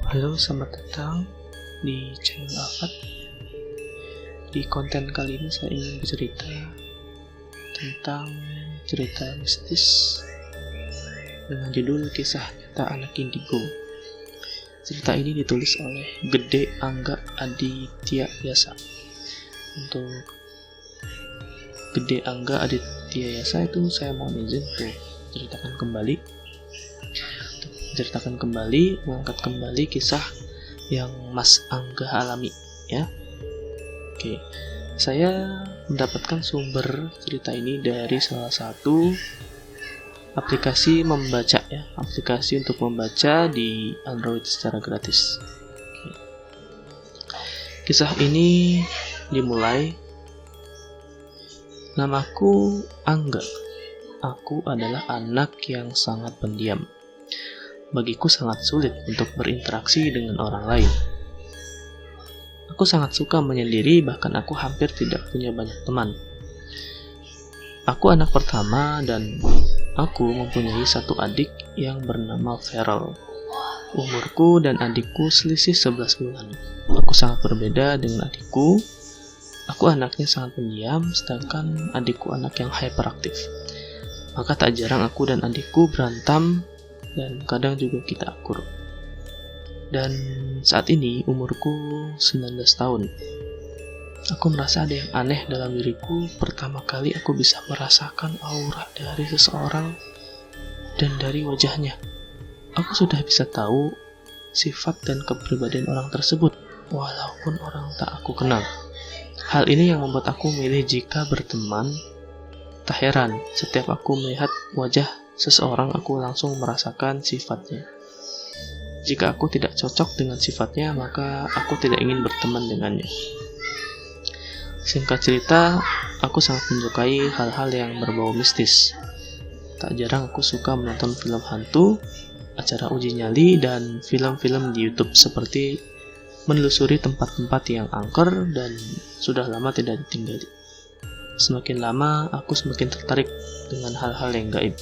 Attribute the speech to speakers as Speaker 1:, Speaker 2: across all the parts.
Speaker 1: Halo, selamat datang di channel Afat. Di konten kali ini saya ingin bercerita tentang cerita mistis dengan judul Kisah Nyata Anak Indigo. Cerita ini ditulis oleh Gede Angga Aditya Yasa. Untuk Gede Angga Aditya Yasa itu saya mohon izin untuk menceritakan kembali, mengangkat kembali kisah yang Mas Angga alami, ya. Oke, saya mendapatkan sumber cerita ini dari salah satu aplikasi membaca, ya, aplikasi untuk membaca di Android secara gratis. Oke. Kisah ini dimulai, namaku Angga. Aku adalah anak yang sangat pendiam. Bagiku sangat sulit untuk berinteraksi dengan orang lain. Aku sangat suka menyendiri, bahkan aku hampir tidak punya banyak teman. Aku anak pertama dan aku mempunyai satu adik yang bernama Feral. Umurku dan adikku selisih 11 bulan. Aku sangat berbeda dengan adikku. Aku anaknya sangat pendiam, sedangkan adikku anak yang hyperaktif. Maka tak jarang aku dan adikku berantem dan kadang juga kita akur. Dan saat ini umurku 19 tahun. Aku merasa ada yang aneh dalam diriku. Pertama kali aku bisa merasakan aura dari seseorang dan dari wajahnya. Aku sudah bisa tahu sifat dan kepribadian orang tersebut, walaupun orang tak aku kenal. Hal ini yang membuat aku memilih jika berteman. Tak heran, setiap aku melihat wajah seseorang, aku langsung merasakan sifatnya. Jika aku tidak cocok dengan sifatnya, maka aku tidak ingin berteman dengannya. Singkat cerita, aku sangat menyukai hal-hal yang berbau mistis. Tak jarang aku suka menonton film hantu, acara uji nyali, dan film-film di YouTube seperti menelusuri tempat-tempat yang angker dan sudah lama tidak ditinggali. Semakin lama, aku semakin tertarik dengan hal-hal yang gaib.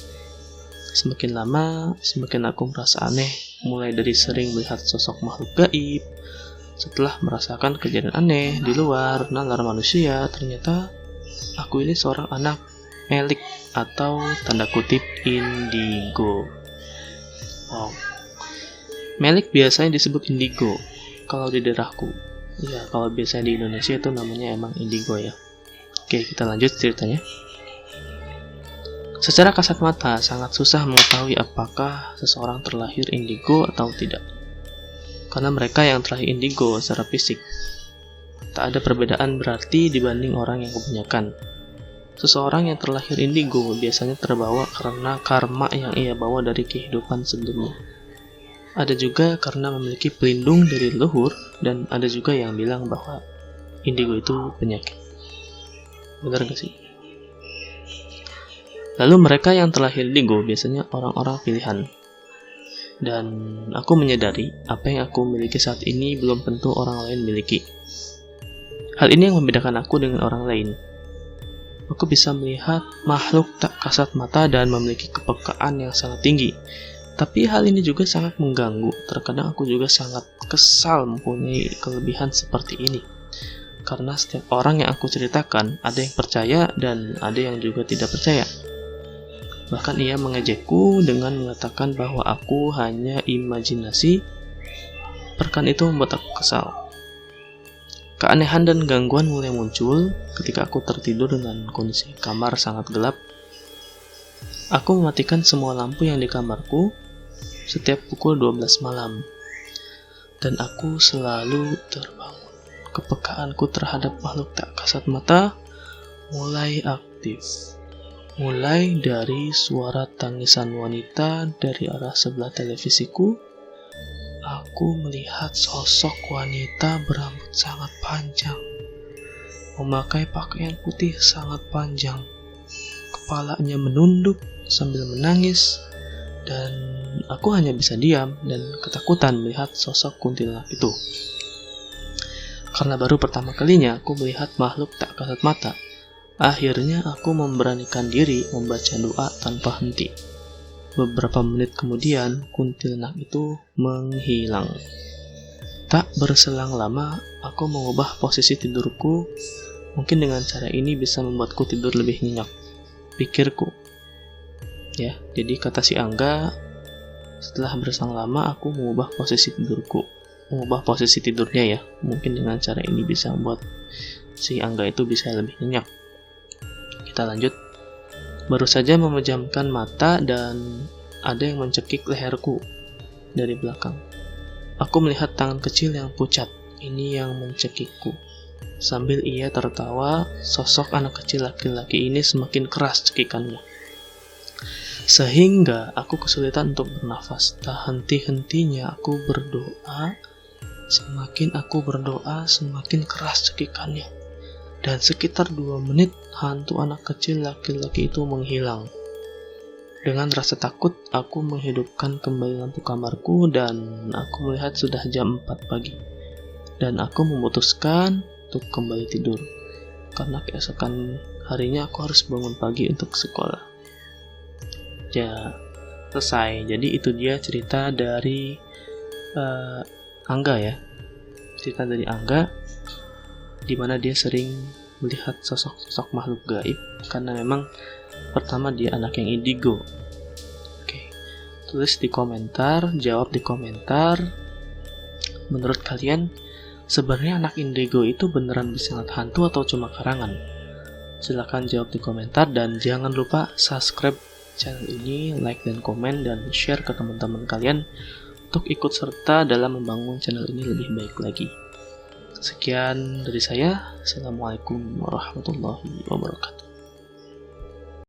Speaker 1: Semakin lama, semakin aku merasa aneh, mulai dari sering melihat sosok makhluk gaib. Setelah merasakan kejadian aneh di luar nalar manusia, ternyata aku ini seorang anak melik atau tanda kutip indigo. Wow. Melik biasanya disebut indigo kalau di daerahku. Ya, kalau biasanya di Indonesia itu namanya emang indigo, ya. Oke, kita lanjut ceritanya. Secara kasat mata, sangat susah mengetahui apakah seseorang terlahir indigo atau tidak. Karena mereka yang terlahir indigo secara fisik, tak ada perbedaan berarti dibanding orang yang kebanyakan. Seseorang yang terlahir indigo biasanya terbawa karena karma yang ia bawa dari kehidupan sebelumnya. Ada juga karena memiliki pelindung dari leluhur, dan ada juga yang bilang bahwa indigo itu penyakit. Benar gak sih? Lalu mereka yang terlahir indigo biasanya orang-orang pilihan. Dan aku menyadari apa yang aku miliki saat ini belum tentu orang lain miliki. Hal ini yang membedakan aku dengan orang lain. Aku bisa melihat makhluk tak kasat mata dan memiliki kepekaan yang sangat tinggi. Tapi hal ini juga sangat mengganggu. Terkadang aku juga sangat kesal mempunyai kelebihan seperti ini. Karena setiap orang yang aku ceritakan, ada yang percaya dan ada yang juga tidak percaya. Bahkan ia mengejekku dengan mengatakan bahwa aku hanya imajinasi. Perkataan itu membuat aku kesal. Keanehan dan gangguan mulai muncul ketika aku tertidur dengan kondisi kamar sangat gelap. Aku mematikan semua lampu yang di kamarku setiap pukul 12 malam. Dan aku selalu terbangun. Kepekaanku terhadap makhluk tak kasat mata mulai aktif. Mulai dari suara tangisan wanita dari arah sebelah televisiku, aku melihat sosok wanita berambut sangat panjang, memakai pakaian putih sangat panjang, kepalanya menunduk sambil menangis, dan aku hanya bisa diam dan ketakutan melihat sosok kuntilanak itu. Karena baru pertama kalinya aku melihat makhluk tak kasat mata, akhirnya aku memberanikan diri membaca doa tanpa henti. Beberapa menit kemudian, kuntilanak itu menghilang. Tak berselang lama, aku mengubah posisi tidurku. Mungkin dengan cara ini bisa membuatku tidur lebih nyenyak, pikirku. Ya, jadi kata si Angga, setelah berselang lama aku mengubah posisi tidurku. Mengubah posisi tidurnya ya. Mungkin dengan cara ini bisa membuat si Angga itu bisa lebih nyenyak. Kita lanjut. Baru saja memejamkan mata dan ada yang mencekik leherku dari belakang. Aku melihat tangan kecil yang pucat. Ini yang mencekikku. Sambil ia tertawa, sosok anak kecil laki-laki ini semakin keras cekikannya. Sehingga aku kesulitan untuk bernafas. Tak henti-hentinya aku berdoa. Semakin aku berdoa, semakin keras cekikannya. Dan sekitar 2 menit, hantu anak kecil laki-laki itu menghilang. Dengan rasa takut, aku menghidupkan kembali lampu kamarku dan aku melihat sudah jam 4 pagi. Dan aku memutuskan untuk kembali tidur. Karena keesokan harinya aku harus bangun pagi untuk sekolah. Ya, selesai. Jadi itu dia cerita dari Angga ya. Cerita dari Angga, di mana dia sering melihat sosok-sosok makhluk gaib karena memang pertama dia anak yang indigo. Oke. Tulis di komentar, jawab di komentar. Menurut kalian, sebenarnya anak indigo itu beneran bisa ngeliat hantu atau cuma karangan? Silahkan jawab di komentar dan jangan lupa subscribe channel ini, like dan komen dan share ke teman-teman kalian untuk ikut serta dalam membangun channel ini lebih baik lagi. Sekian dari saya. Assalamualaikum warahmatullahi wabarakatuh.